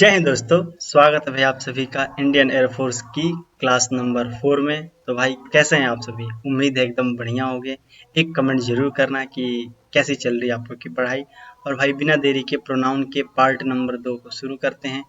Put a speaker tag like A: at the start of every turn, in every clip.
A: जय हिंद दोस्तों। स्वागत है भाई आप सभी का इंडियन एयरफोर्स की क्लास नंबर 4 में। तो भाई कैसे हैं आप सभी? उम्मीद है एकदम बढ़िया होंगे। एक कमेंट जरूर करना कि कैसी चल रही है आप लोग की पढ़ाई। और भाई बिना देरी के प्रोनाउन के पार्ट नंबर 2 को शुरू करते हैं।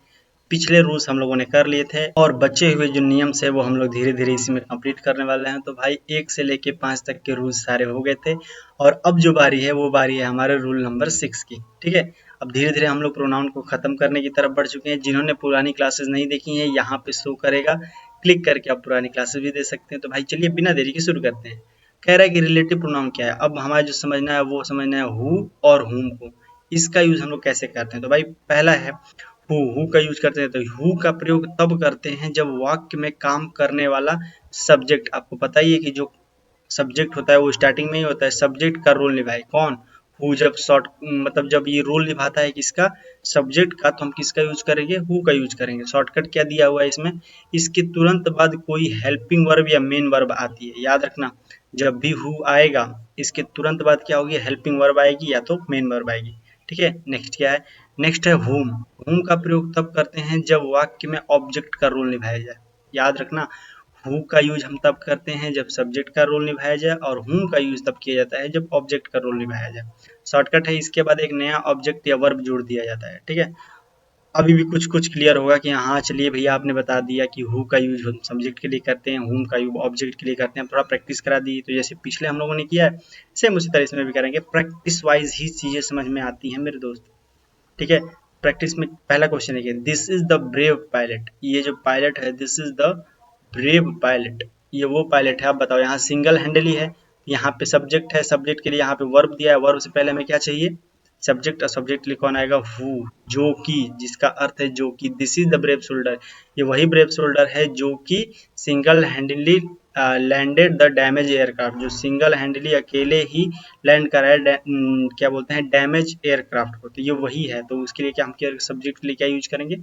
A: पिछले रूल्स हम लोगों ने कर लिए थे और बचे हुए जो नियम्स है वो हम लोग धीरे धीरे इसी में कंप्लीट करने वाले हैं। तो भाई 1 से लेके 5 तक के रूल्स सारे हो गए थे और अब जो बारी है वो बारी है हमारे रूल नंबर 6 की। ठीक है, अब धीरे धीरे हम लोग प्रोनाउन को खत्म करने की तरफ बढ़ चुके हैं। जिन्होंने पुरानी क्लासेस नहीं देखी हैं यहाँ पे शो करेगा, क्लिक करके आप पुरानी क्लासेस भी दे सकते हैं। तो भाई चलिए बिना देरी के शुरू करते हैं। कह रहा है कि रिलेटिव प्रोनाउन क्या है। अब हमारा जो समझना है वो समझना है हु और हुम को। इसका यूज हम लोग कैसे करते हैं? तो भाई पहला है हु का यूज करते हैं। तो हु का प्रयोग तब करते हैं जब वाक्य में काम करने वाला सब्जेक्ट, आपको पता ही है कि जो सब्जेक्ट होता है वो स्टार्टिंग में ही होता है, सब्जेक्ट का रोल निभाए कौन? हु। जब शॉर्ट मतलब जब ये रोल निभाता है किसका? सब्जेक्ट का, तो हम किसका यूज करेंगे? हु का यूज करेंगे। शॉर्टकट क्या दिया हुआ है इसमें? इसके तुरंत बाद कोई हेल्पिंग वर्ब या मेन वर्ब आती है, याद रखना। जब भी हु आएगा इसके तुरंत बाद क्या होगी? हेल्पिंग वर्ब आएगी या तो मेन वर्ब आएगी। ठीक है, नेक्स्ट क्या है? नेक्स्ट है हुम। हुम का प्रयोग तब करते हैं जब वाक्य में ऑब्जेक्ट का रोल निभाया जाए। याद रखना, हु का यूज हम तब करते हैं जब सब्जेक्ट का रोल निभाया जाए और हुम का यूज तब किया जाता है जब ऑब्जेक्ट का रोल निभाया जाए। शॉर्टकट है, इसके बाद एक नया ऑब्जेक्ट या वर्ब जोड़ दिया जाता है। ठीक है, अभी भी कुछ कुछ क्लियर होगा कि हाँ चलिए भैया आपने बता दिया कि हु का यूज हम सब्जेक्ट के लिए करते हैं, हुम का यूज ऑब्जेक्ट के लिए करते हैं। थोड़ा प्रैक्टिस करा दी तो जैसे पिछले हम लोगों ने किया है सेम उसी तरह इसमें भी करेंगे। प्रैक्टिस वाइज ही चीजें समझ में आती हैं मेरे दोस्त। ठीक है, प्रैक्टिस में पहला क्वेश्चन है कि this is the brave pilot. ये जो पायलट है this is the brave pilot, ये वो पायलट है। आप बताओ, यहाँ सिंगल हैंडल ही है, यहाँ पे सब्जेक्ट है, सब्जेक्ट के लिए यहाँ पे वर्ब दिया है, वर्ब से पहले हमें क्या चाहिए? सब्जेक्ट। और सब्जेक्ट लिए कौन आएगा? हु, जो कि, जिसका अर्थ है जो कि। This is the brave soldier, ये वही ब्रेव सोल्डर है जो कि single handedly landed the damage aircraft, जो सिंगल हैंडली अकेले ही लैंड कराए क्या बोलते हैं, डैमेज एयरक्राफ्ट को। तो ये वही है, तो उसके लिए क्या हम क्या सब्जेक्ट के लिए क्या यूज करेंगे?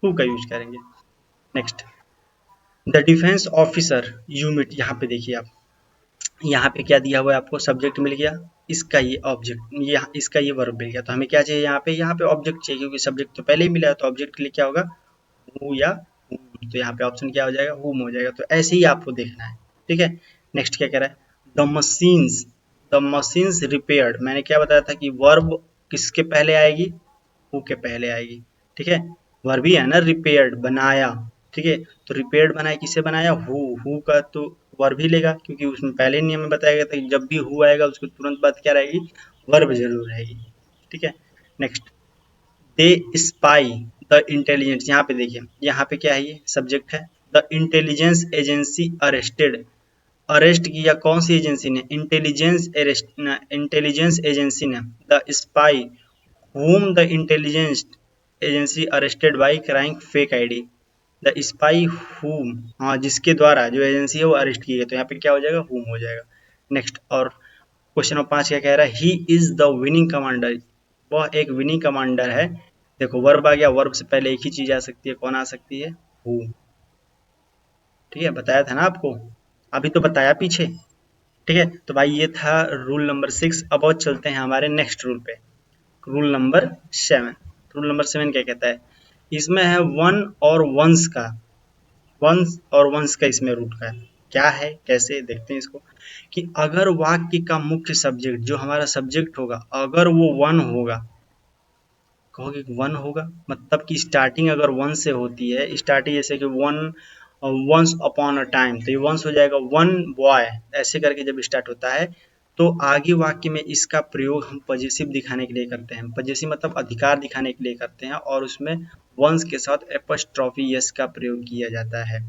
A: हु का यूज करेंगे। Next, the defence officer unit. यहाँ पे देखिए आप, यहाँ पे क्या दिया हुआ है आपको? सब्जेक्ट मिल गया, इसका ये ऑब्जेक्ट, ये इसका ये वर्ब मिल गया। तो हमें क्या चाहिए यहाँ पे? यहाँ पे ऑब्जेक्ट चाहिए क्योंकि सब्जेक्ट तो पहले ही मिला है, तो ऑब्जेक्ट के लिए क्या होगा? हु या हुम। तो यहाँ पे ऑप्शन क्या हो जाएगा? हुम हो जाएगा। तो ऐसे ही आपको देखना है। ठीक है, नेक्स्ट क्या कह रहा है? The machines, the machines repaired. मैंने क्या बताया था कि वर्ब किसके पहले आएगी? हु के पहले आएगी। ठीक है, वर्ब ही है ना, रिपेयर्ड, बनाया। ठीक है, तो रिपेयर्ड बनाया, किसे बनाया? हु का तो वर्ब ही लेगा क्योंकि उसमें पहले नियम में बताया गया था कि जब भी हु आएगा उसके तुरंत बाद क्या रहेगी? वर्ब जरूर रहेगी। ठीक है, next, they spy the intelligence. यहाँ पे देखिए, यहाँ पे क्या है? ये सब्जेक्ट है। The intelligence agency arrested, arrest किया कौन सी एजेंसी ने? इंटेलिजेंस इंटेलिजेंस एजेंसी ने। The spy whom the intelligence agency arrested by crying fake ID। The spy whom, हाँ जिसके द्वारा जो एजेंसी है वो अरेस्ट की गई। तो यहाँ पे क्या हो जाएगा? whom हो जाएगा। नेक्स्ट, और क्वेश्चन नंबर 5 क्या कह रहा है? He is the winning commander, वह एक विनिंग कमांडर है। देखो वर्ब आ गया, वर्ब से पहले एक ही चीज आ सकती है, कौन आ सकती है? हु। ठीक है, बताया था ना आपको, अभी तो बताया पीछे। ठीक है, तो भाई ये था रूल नंबर 6। अब और चलते हैं हमारे नेक्स्ट रूल पे, रूल नंबर 7। रूल नंबर 7 क्या कहता है? इसमें है वन और वंस का, वंस और वंस का इसमें रूट का है। क्या है, कैसे देखते हैं इसको? कि अगर वाक्य का मुख्य सब्जेक्ट, जो हमारा सब्जेक्ट होगा, अगर वो वन होगा, कहोगे वन होगा मतलब कि स्टार्टिंग अगर वन से होती है, स्टार्टिंग जैसे कि one, once upon a time, तो ये वंस हो जाएगा वन बॉय, ऐसे करके जब स्टार्ट होता है तो आगे वाक्य में इसका प्रयोग हम पजेसिव दिखाने के लिए करते हैं। पजेसिव मतलब अधिकार दिखाने के लिए करते हैं और उसमें वंस के साथ एपस्ट्रॉफी यस का प्रयोग किया जाता है।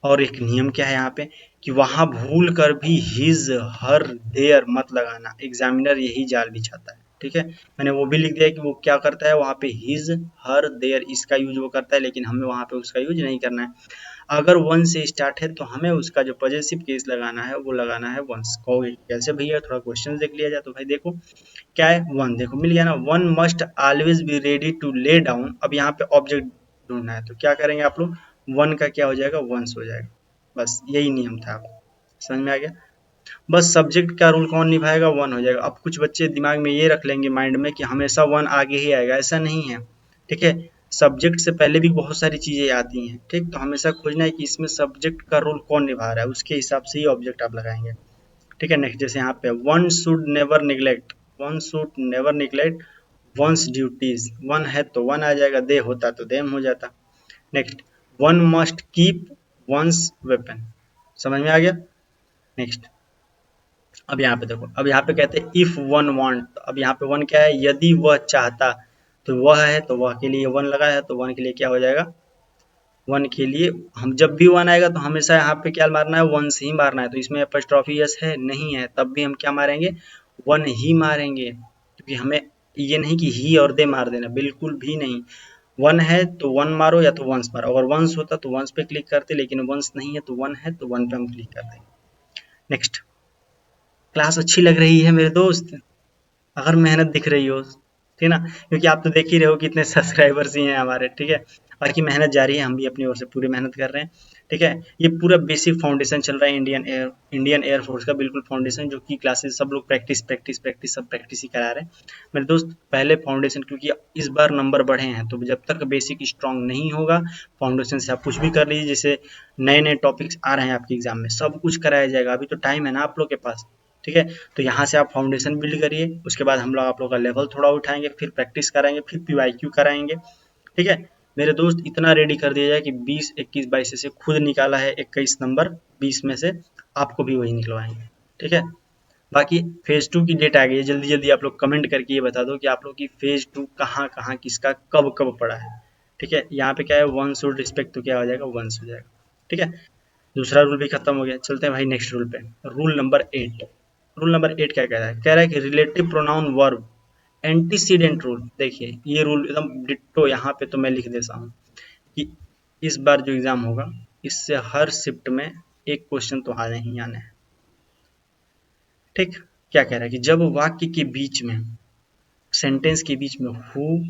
A: और एक नियम क्या है यहाँ पे कि वहां भूल कर भी हिज हर देयर मत लगाना, एग्जामिनर यही जाल बिछाता है। ठीक है, मैंने वो भी लिख दिया कि वो क्या करता है, वहां पे हिज हर देयर इसका यूज वो करता है, लेकिन हमें वहां पे उसका यूज नहीं करना है। अगर वन से स्टार्ट है तो हमें उसका जो पॉजेसिव केस लगाना है वो लगाना है वंस। कहोगे कैसे भैया, थोड़ा क्वेश्चन देख लिया जाए। तो भाई देखो क्या है, वन देखो मिल गया ना, one must always be ready to lay down. अब यहाँ पे ऑब्जेक्ट ढूंढना है तो क्या करेंगे आप लोग? वन का क्या हो जाएगा? वंस हो जाएगा। बस यही नियम था, आप समझ में आ गया? बस सब्जेक्ट का रोल कौन निभाएगा? वन हो जाएगा। अब कुछ बच्चे दिमाग में ये रख लेंगे माइंड में कि हमेशा वन आगे ही आएगा, ऐसा नहीं है। ठीक है, सब्जेक्ट से पहले भी बहुत सारी चीजें आती हैं, ठीक। तो हमेशा खोजना है कि इसमें सब्जेक्ट का रोल कौन निभा रहा है, उसके हिसाब से ही ऑब्जेक्ट आप लगाएंगे, ठीक है। नेक्स्ट जैसे यहाँ पे one should never neglect one's duties, one है तो वन आ जाएगा, दे होता तो देम हो जाता। Next, one must keep once weapon, समझ में आ गया। नेक्स्ट, अब यहाँ पे देखो, अब यहाँ पे कहते हैं इफ वन वांट, अब यहाँ पे वन क्या है, यदि वह चाहता, तो वह है तो वह के लिए वन लगा है, तो वन के लिए क्या हो जाएगा, वन के लिए हम जब भी वन आएगा तो हमेशा यहाँ पे क्या मारना है, वन से ही मारना है। तो इसमें एपस्ट्रॉफी यस है नहीं है, तब भी हम क्या मारेंगे, वन ही मारेंगे, क्योंकि हमें ये नहीं कि ही और दे मार देना, बिल्कुल भी नहीं। वन है तो वन मारो या तो वंस मारो, अगर वंस होता तो वंस पे क्लिक करते, लेकिन वंस नहीं है तो वन है तो वन पे हम क्लिक करते हैं। नेक्स्ट, क्लास अच्छी लग रही है मेरे दोस्त, अगर मेहनत दिख रही हो, ठीक ना, क्योंकि आप तो देख ही रहे हो कितने सब्सक्राइबर्स ही हैं हमारे, ठीक है। बाकी मेहनत जारी है, हम भी अपनी ओर से पूरी मेहनत कर रहे हैं, ठीक है। ये पूरा बेसिक फाउंडेशन चल रहा है इंडियन एयरफोर्स का, बिल्कुल फाउंडेशन, जो कि क्लासेस सब लोग प्रैक्टिस प्रैक्टिस प्रैक्टिस सब प्रैक्टिस ही करा रहे हैं मेरे दोस्त। पहले फाउंडेशन, क्योंकि इस बार नंबर बढ़े हैं, तो जब तक बेसिक स्ट्रांग नहीं होगा, फाउंडेशन से आप कुछ भी कर लीजिए। जैसे नए नए टॉपिक्स आ रहे हैं आपके एग्जाम में, सब कुछ कराया जाएगा, अभी तो टाइम है ना आप लोग के पास, ठीक है। तो यहाँ से आप फाउंडेशन बिल्ड करिए, उसके बाद हम लोग आप लोग का लेवल थोड़ा उठाएंगे, फिर प्रैक्टिस कराएंगे, फिर पीवाईक्यू कराएंगे, ठीक है। मेरे दोस्त इतना रेडी कर दिया जाए कि 20 21 22 से खुद निकाला है 21 नंबर 20 में से, आपको भी वही निकलवाएंगे, ठीक है। बाकी फेज 2 की डेट आ गई है, जल्दी जल्दी आप लोग कमेंट करके ये बता दो कि आप लोग की फेज 2 कहाँ कहाँ किसका कब कब पड़ा है, ठीक है। यहाँ पे क्या है, वन शुड रिस्पेक्ट, तो क्या हो जाएगा, वंस हो जाएगा, ठीक है। दूसरा रूल भी खत्म हो गया, चलते हैं भाई नेक्स्ट रूल पे। रूल नंबर 8, रूल नंबर 8 क्या कह रहा है, कह रहा है कि relative pronoun verb antecedent rule. देखिए ये रूल एकदम डिट्टो, यहाँ पे तो मैं लिख देता हूँ कि इस बार जो एग्जाम होगा, इससे हर शिफ्ट में एक क्वेश्चन तो आने ही आने हैं, ठीक। क्या कह रहा है कि जब वाक्य के बीच में, सेंटेंस के बीच में हु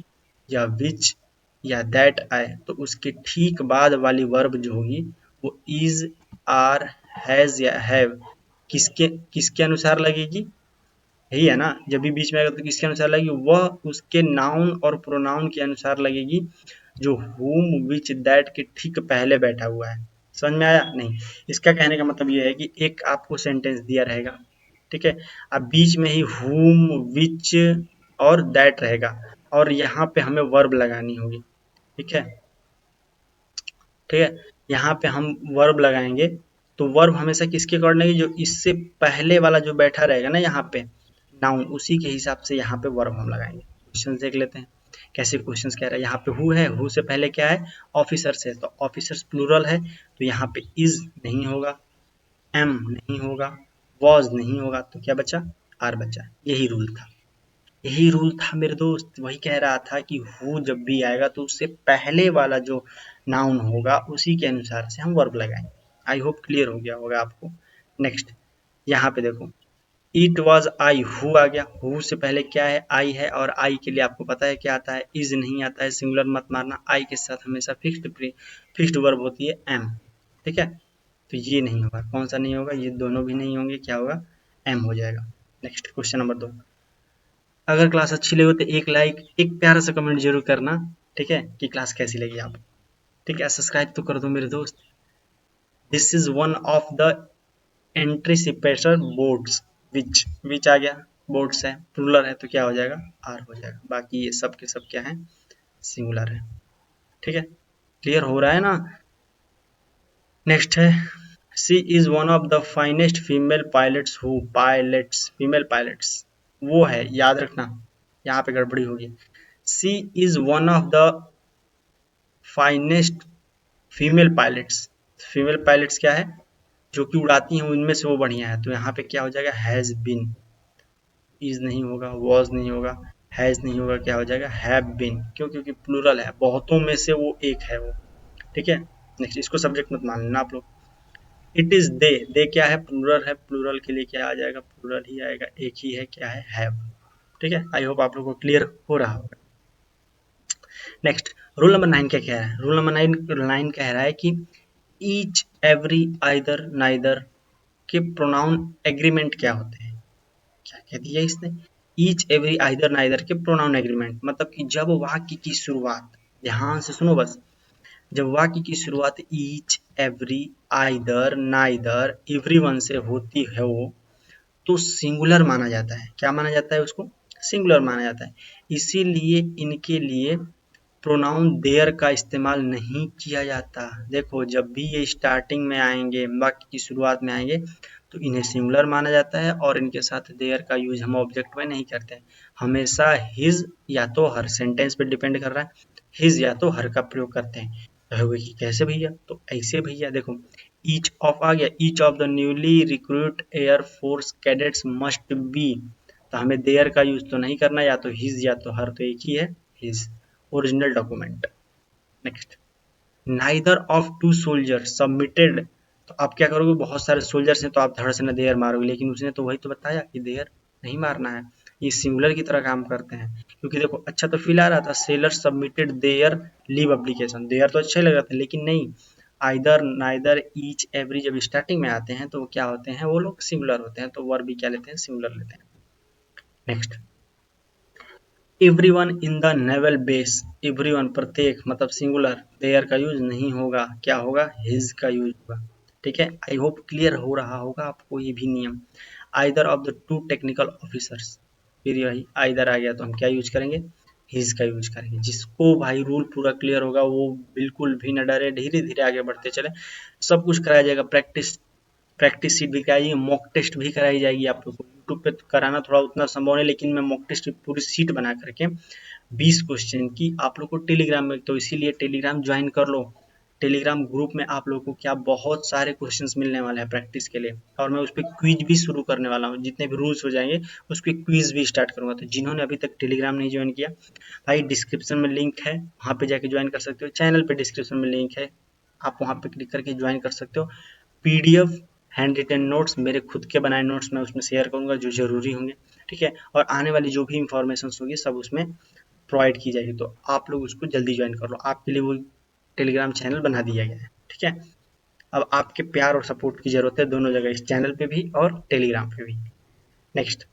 A: या विच या दैट आए, तो उसके ठीक बाद वाली वर्ब जो होगी वो इज, आर, हैज या हैव, किसके किसके अनुसार लगेगी, यही है ना। जब भी बीच में आएगा तो किसके अनुसार लगेगी, वह उसके नाउन और प्रोनाउन के अनुसार लगेगी, जो whom विच दैट के ठीक पहले बैठा हुआ है। समझ में आया नहीं। इसका कहने का मतलब ये है कि एक आपको सेंटेंस दिया रहेगा, ठीक है, अब बीच में ही whom विच और दैट रहेगा, और यहाँ पे हमें वर्ब लगानी होगी, ठीक है, ठीक है। यहाँ पे हम वर्ब लगाएंगे, तो वर्ब हमेशा किसके अकॉर्डिंग लगेगी, जो इससे पहले वाला जो बैठा रहेगा ना यहाँ पे नाउन, उसी के हिसाब से यहाँ पे वर्ब हम लगाएंगे। क्वेश्चन देख लेते हैं कैसे क्वेश्चन कह रहा है। यहाँ पे हु है, हु से पहले क्या है, ऑफिसर्स है, तो ऑफिसर्स प्लूरल है, तो यहाँ पे इज नहीं होगा, एम नहीं होगा, वॉज नहीं होगा, तो क्या बचा, आर बचा। यही रूल था, यही रूल था मेरे दोस्त। वही कह रहा था कि हु जब भी आएगा तो उससे पहले वाला जो नाउन होगा उसी के अनुसार से हम वर्ब लगाएंगे। आई होप क्लियर हो गया होगा आपको। नेक्स्ट, यहाँ पे देखो, इट वॉज आई, हु आ गया, हु से पहले क्या है, आई है, और आई के लिए आपको पता है क्या आता है, इज नहीं आता है, सिंगुलर मत मारना, आई के साथ हमेशा फिक्स्ड वर्ब होती है एम, ठीक है। तो ये नहीं होगा, कौन सा नहीं होगा, ये दोनों भी नहीं होंगे, क्या होगा, एम हो जाएगा। नेक्स्ट क्वेश्चन नंबर 2, अगर क्लास अच्छी लगे तो एक लाइक, एक प्यारा सा कमेंट जरूर करना, ठीक है, कि क्लास कैसी लगी आपको, ठीक है। सब्सक्राइब तो कर दो मेरे दोस्त। This is one of the anticipator boards, which आ गया, बोर्ड्स है, प्लूरल है, तो क्या हो जाएगा, आर हो जाएगा। बाकी ये सब के सब क्या है, सिंगुलर है, ठीक है। क्लियर हो रहा है ना। नेक्स्ट है, she is one of the finest female pilots who, pilots female pilots, वो है, याद रखना, यहाँ पे गड़बड़ी होगी। She is one of the finest female pilots क्या है, जो कि उड़ाती हैं उनमें से वो बढ़िया है, तो यहाँ पे क्या हो जाएगा, हैज बीन, इज नहीं होगा, वॉज नहीं होगा, हैज नहीं होगा, क्या हो जाएगा, हैव बीन, क्यों, क्योंकि प्लूरल है, बहुतों में से वो एक है वो, ठीक है। नेक्स्ट, इसको सब्जेक्ट मत मान लेना आप लोग। इट इज दे क्या है, प्लूरल है, प्लूरल के लिए क्या आ जाएगा, प्लूरल ही आएगा, एक ही है, क्या है, हैव, ठीक है। आई होप आप लोग को क्लियर हो रहा होगा। नेक्स्ट, रूल नंबर 9 क्या कह रहा है, रूल नंबर 9 कह रहा है कि ईच, एवरी, आइदर, नाइदर के प्रोनाउन एग्रीमेंट क्या होते हैं। क्या कह दिया इसने, ईच, एवरी, आइदर, नाइदर के प्रोनाउन एग्रीमेंट, मतलब कि जब वाक्य की शुरुआत ध्यान से सुनो बस। जब वाक्य की शुरुआत each, every, either, neither, everyone से होती है वो, तो सिंगुलर माना जाता है। क्या माना जाता है उसको? सिंगुलर माना जाता है। इसीलिए इनके लिए प्रोनाउन देयर का इस्तेमाल नहीं किया जाता। देखो जब भी ये स्टार्टिंग में आएंगे, वाक्य की शुरुआत में आएंगे, तो इन्हें सिंगुलर माना जाता है और इनके साथ देयर का यूज हम ऑब्जेक्ट में नहीं करते हैं। हमेशा हिज या तो हर, सेंटेंस पे डिपेंड कर रहा है, हिज या तो हर का प्रयोग करते हैं। कहोगे कि कैसे भैया? तो ऐसे भैया देखो, ईच ऑफ आ गया, each of the newly recruit air force cadets must be, तो हमें देयर का यूज तो नहीं करना, या तो हिज या तो हर, तो एक ही है, his original document. Next, neither of two soldier submitted, तो आप क्या करोगे, बहुत सारे सोल्जर्स हैं तो आप धड़ से न देयर मारोगे, लेकिन उसने तो वही तो बताया कि देयर नहीं मारना है। ये सिंगुलर की तरह काम करते हैं, क्योंकि देखो अच्छा तो फील आ रहा था, sailor submitted their leave application, their तो अच्छा ही लग रहा था, लेकिन नहीं, आइदर, नाइदर, ईच, एवरी जब स्टार्टिंग में आते हैं तो वो क्या होते हैं, वो लोग सिंगुलर होते हैं, तो वर्ब भी क्या लेते हैं, सिंगुलर लेते हैं। Next, everyone in the naval base, everyone प्रत्येक मतलब सिंगुलर, देयर का यूज नहीं होगा, क्या होगा, हिज का यूज होगा। ठीक है, आई होप क्लियर हो रहा होगा आपको ये भी नियम। Either of the two technical officers, फिर यही आइदर आ गया तो हम क्या यूज करेंगे, हिज का यूज करेंगे। जिसको भाई रूल पूरा क्लियर होगा वो बिल्कुल भी न डरे, धीरे धीरे आगे बढ़ते चले, सब कुछ कराया जाएगा। प्रैक्टिस शीट भी कराई जाएगी, मॉक टेस्ट भी कराई जाएगी आप लोग को। यूट्यूब पे तो कराना थोड़ा उतना संभव नहीं, लेकिन मैं मॉक टेस्ट की पूरी शीट बना करके 20 क्वेश्चन की आप लोग को टेलीग्राम में, तो इसीलिए टेलीग्राम ज्वाइन कर लो। टेलीग्राम ग्रुप में आप लोगों को क्या बहुत सारे क्वेश्चंस मिलने वाले हैं प्रैक्टिस के लिए, और मैं उस पर क्विज भी शुरू करने वाला हूँ। जितने भी रूल्स हो जाएंगे उस पर क्विज भी स्टार्ट करूंगा। तो जिन्होंने अभी तक टेलीग्राम नहीं ज्वाइन किया, भाई डिस्क्रिप्शन में लिंक है, वहाँ पे जाके ज्वाइन कर सकते हो। चैनल पे डिस्क्रिप्शन में लिंक है, आप वहाँ पे क्लिक करके ज्वाइन कर सकते हो। पीडीएफ, हैंड रिटन नोट्स, मेरे खुद के बनाए नोट्स मैं उसमें शेयर करूंगा जो जरूरी होंगे। ठीक है, और आने वाली जो भी इंफॉर्मेशन होगी सब उसमें प्रोवाइड की जाएगी, तो आप लोग उसको जल्दी ज्वाइन कर लो। आपके लिए वो टेलीग्राम चैनल बना दिया गया है। ठीक है, अब आपके प्यार और सपोर्ट की जरूरत है दोनों जगह, इस चैनल पे भी और टेलीग्राम पे भी। Next,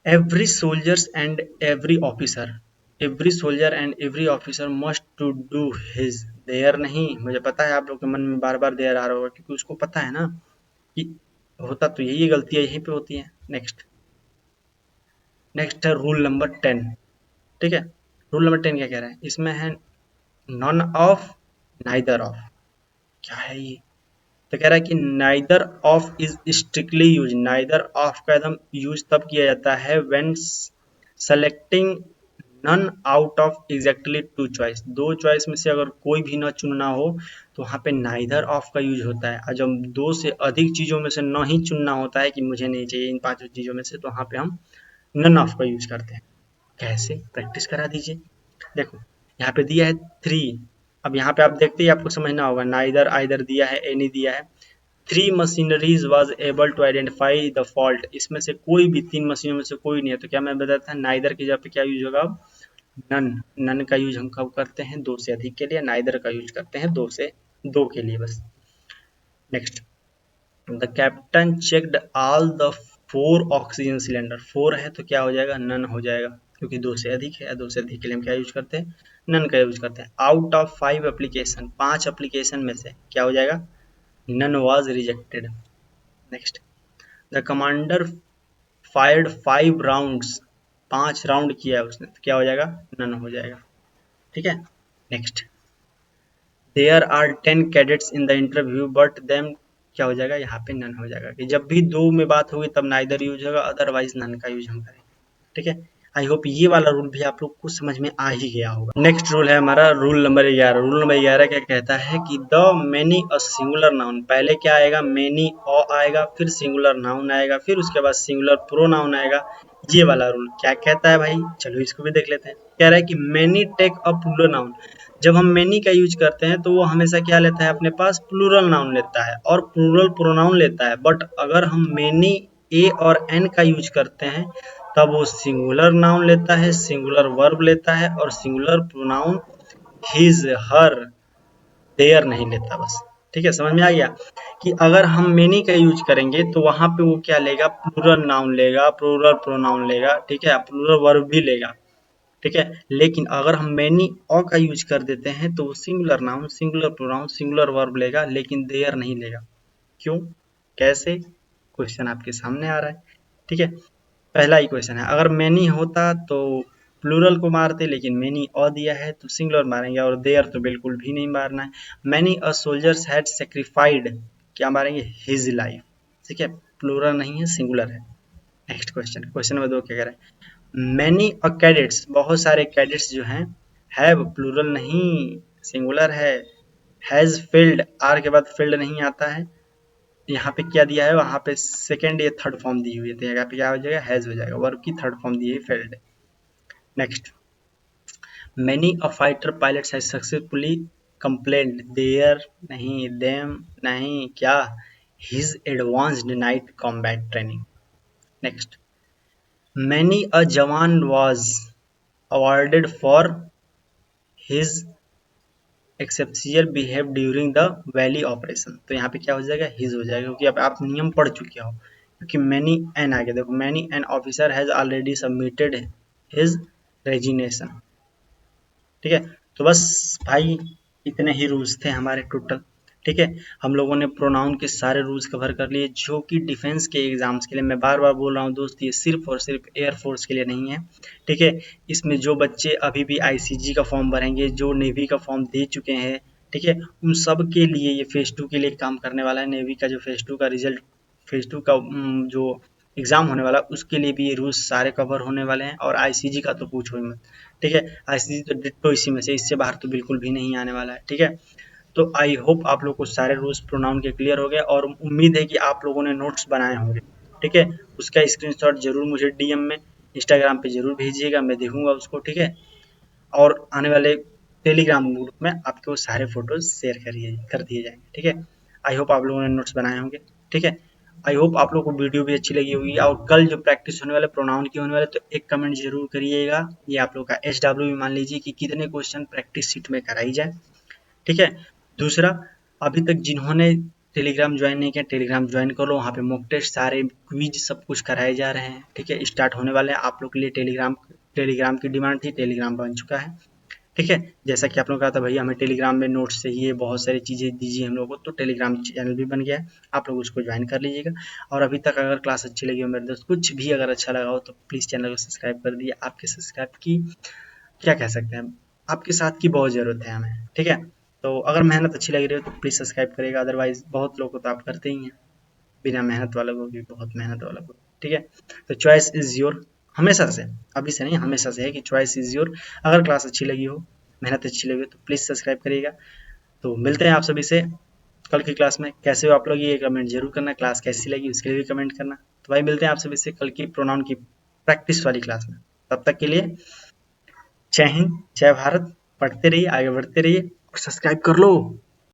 A: every soldiers and every officer, every soldier and every officer must to do his, their नहीं, मुझे पता है आप लोग के मन में बार बार देयर आ रहा होगा, क्योंकि उसको पता है ना कि होता तो यही, गलतियां यहीं पे होती हैं। नेक्स्ट, नेक्स्ट है रूल नंबर 10। ठीक है, रूल नंबर 10 क्या कह रहा है इसमें है, नॉन ऑफ, नाइदर ऑफ, क्या है ये, तो कह रहा है कि neither of is strictly use, neither of का एकदम यूज तब किया जाता है when selecting none out of exactly two choice, दो चॉइस में से अगर कोई भी न चुनना हो तो वहाँ पे नाइदर ऑफ का यूज होता है। और जब दो से अधिक चीजों में से न ही चुनना होता है कि मुझे नहीं चाहिए इन पांचों चीजों में से, तो वहाँ पे हम नन ऑफ का यूज करते हैं। कैसे, प्रैक्टिस करा दीजिए। देखो यहाँ पे दिया है 3, अब यहाँ पे आप देखते ही आपको समझना होगा, नाइदर, आइदर दिया है, एनी दिया है। 3 machineries was able to identify the fault, इसमें से कोई भी 3 मशीनों में से कोई नहीं है, तो क्या मैं बताता था, नाइदर की जगह पे क्या यूज होगा, अब नन, नन का यूज हम कब करते हैं, दो से अधिक के लिए, नाइदर का यूज करते हैं दो से दो के लिए बस। Next, the captain checked all the 4 oxygen cylinder, 4 है तो क्या हो जाएगा, नन हो जाएगा, क्योंकि दो से अधिक है, दो से अधिक के लिए हम क्या यूज करते हैं, नन का यूज करते हैं। आउट ऑफ 5 एप्लीकेशन, 5 एप्लीकेशन में से क्या हो जाएगा, none was rejected. Next, the commander fired 5 rounds, 5 round किया है उसने, तो क्या हो जाएगा, नन हो जाएगा। ठीक है, next, there are 10 cadets in the interview but them, क्या हो जाएगा, यहाँ पे नन हो जाएगा, कि जब भी दो में बात होगी तब नाइदर यूज होगा, अदरवाइज नन का यूज हम करेंगे। ठीक है, आई होप ये वाला रूल भी आप लोग को समझ में आ ही गया होगा। नेक्स्ट रूल है हमारा रूल नंबर 11। रूल नंबर 11 क्या कहता है कि the many a singular noun, पहले क्या आएगा, मेनी अ आएगा, फिर सिंगुलर नाउन आएगा, फिर उसके बाद सिंगुलर प्रोनाउन आएगा। ये वाला रूल क्या कहता है भाई, चलो इसको भी देख लेते हैं। कह रहा है कि many take a plural noun, जब हम मेनी का यूज करते हैं तो वो हमेशा क्या लेता है, अपने पास प्लूरल नाउन लेता है और प्लूरल प्रोनाउन लेता है। बट अगर हम मेनी ए और एन का यूज करते हैं तब वो सिंगुलर नाउन लेता है, सिंगुलर वर्ब लेता है और singular pronoun his, her, their नहीं लेता बस। ठीक है, समझ में आ गया कि अगर हम मेनी का यूज करेंगे तो वहां पे वो क्या लेगा, प्लूरल नाउन लेगा, प्लूरल प्रोनाउन लेगा, ठीक है, प्लूरल वर्ब भी लेगा। ठीक है। लेकिन अगर हम मैनी अ का यूज कर देते हैं तो वो singular noun, singular pronoun, singular verb लेगा, लेकिन देयर नहीं लेगा। क्यों, कैसे, क्वेश्चन आपके सामने आ रहा है। ठीक है, पहला ही क्वेश्चन है, अगर मैनी होता तो प्लूरल को मारते, लेकिन मैनी अ दिया है तो सिंगुलर मारेंगे, और देयर तो बिल्कुल भी नहीं मारना है। मैनी अ सोल्जर्स हैड सेक्रीफाइड, क्या मारेंगे, हिज लाइफ। ठीक है, प्लूरल नहीं है, सिंगुलर है। नेक्स्ट क्वेश्चन, क्वेश्चन नंबर 2 क्या कह रहा है, मैनी अ कैडेट्स, बहुत सारे कैडेट्स जो हैं, हैव प्लूरल नहीं, सिंगुलर है। हैज फिल्ड, आर के बाद फिल्ड नहीं आता है, यहाँ पे क्या दिया है, वहाँ पे सेकेंड या थर्ड फॉर्म दी हुई है, तो यहाँ पे क्या हो जाएगा, हैज हो जाएगा, वर्ब की थर्ड फॉर्म दी है filled. Next, many a fighter pilots has successfully complaint their, नहीं, देम नहीं, क्या, his advanced night combat training. Next, many a jawan was awarded for his exceptional behave during the valley operation, तो यहाँ पे क्या हो जाएगा, हिज हो जाएगा, क्योंकि अब आप नियम पढ़ चुके हो। क्योंकि मैनी एन आ गया, देखो, many an officer has already submitted his resignation. ठीक है, तो बस भाई इतने ही रूल्स थे हमारे टोटल। ठीक है, हम लोगों ने प्रोनाउन के सारे रूल्स कवर कर लिए, जो कि डिफेंस के एग्जाम्स के लिए, मैं बार बार बोल रहा हूँ दोस्त, ये सिर्फ और सिर्फ एयरफोर्स के लिए नहीं है। ठीक है, इसमें जो बच्चे अभी भी आईसीजी का फॉर्म भरेंगे, जो नेवी का फॉर्म दे चुके हैं, ठीक है, उन सब के लिए ये फेज 2 के लिए काम करने वाला है। नेवी का जो फेज 2 का रिजल्ट, फेज 2 का जो एग्जाम होने वाला, उसके लिए भी ये रूल्स सारे कवर होने वाले हैं, और आईसीजी का तो पूछो ही मत। ठीक है, आईसीजी तो डिट्टो इसी में से, इससे बाहर तो बिल्कुल भी नहीं आने वाला है। ठीक है, तो आई होप आप लोग को सारे रूल्स प्रोनाउन के क्लियर हो गए, और उम्मीद है कि आप लोगों ने नोट्स बनाए होंगे। ठीक है, उसका स्क्रीनशॉट जरूर मुझे डीएम में, इंस्टाग्राम पे जरूर भेजिएगा, मैं देखूंगा उसको। ठीक है, और आने वाले टेलीग्राम ग्रुप में आपके वो सारे फोटोज शेयर कर दिए जाएंगे। ठीक है, आई होप आप लोगों ने नोट्स बनाए होंगे। ठीक है, आई होप आप लोगों को वीडियो भी अच्छी लगी होगी, और कल जो प्रैक्टिस होने वाले प्रोनाउन की होने वाले, तो एक कमेंट जरूर करिएगा, ये आप लोग का SW भी मान लीजिए कि कितने क्वेश्चन प्रैक्टिस सीट में कराई जाए। ठीक है, दूसरा, अभी तक जिन्होंने टेलीग्राम ज्वाइन नहीं किया, टेलीग्राम ज्वाइन कर लो, वहाँ पे मॉक टेस्ट, सारे क्विज, सब कुछ कराए जा रहे हैं। ठीक है, स्टार्ट होने वाले हैं आप लोग के लिए। टेलीग्राम की डिमांड थी, टेलीग्राम बन चुका है। ठीक है, जैसा कि आप लोग कहा था भैया हमें टेलीग्राम में नोट्स चाहिए, बहुत सारी चीज़ें दीजिए हम लोग को, तो टेलीग्राम चैनल भी बन गया है, आप लोग उसको ज्वाइन कर लीजिएगा। और अभी तक अगर क्लास अच्छी लगी हो मेरे दोस्त, कुछ भी अगर अच्छा लगा हो, तो प्लीज़ चैनल को सब्सक्राइब कर दिए। आपके सब्सक्राइब की, क्या कह सकते हैं, आपके साथ की बहुत ज़रूरत है हमें। ठीक है, तो अगर मेहनत अच्छी लग रही हो तो प्लीज़ सब्सक्राइब करिएगा, अदरवाइज बहुत लोग को तो आप करते ही हैं, बिना मेहनत वालों को भी बहुत मेहनत वालों को। ठीक है, तो चॉइस इज़ योर, हमेशा से, अभी से नहीं, हमेशा से है कि चॉइस इज़ योर। अगर क्लास अच्छी लगी हो, मेहनत अच्छी लगी हो, तो प्लीज़ सब्सक्राइब करिएगा। तो मिलते हैं आप सभी से कल की क्लास में। कैसे हो आप लोग, ये कमेंट जरूर करना, क्लास कैसी लगी उसके लिए भी कमेंट करना। तो भाई मिलते हैं आप सभी से कल की प्रोनाउन की प्रैक्टिस वाली क्लास में। तब तक के लिए जय हिंद, जय भारत, पढ़ते रहिए, आगे बढ़ते रहिए, और सब्सक्राइब कर लो।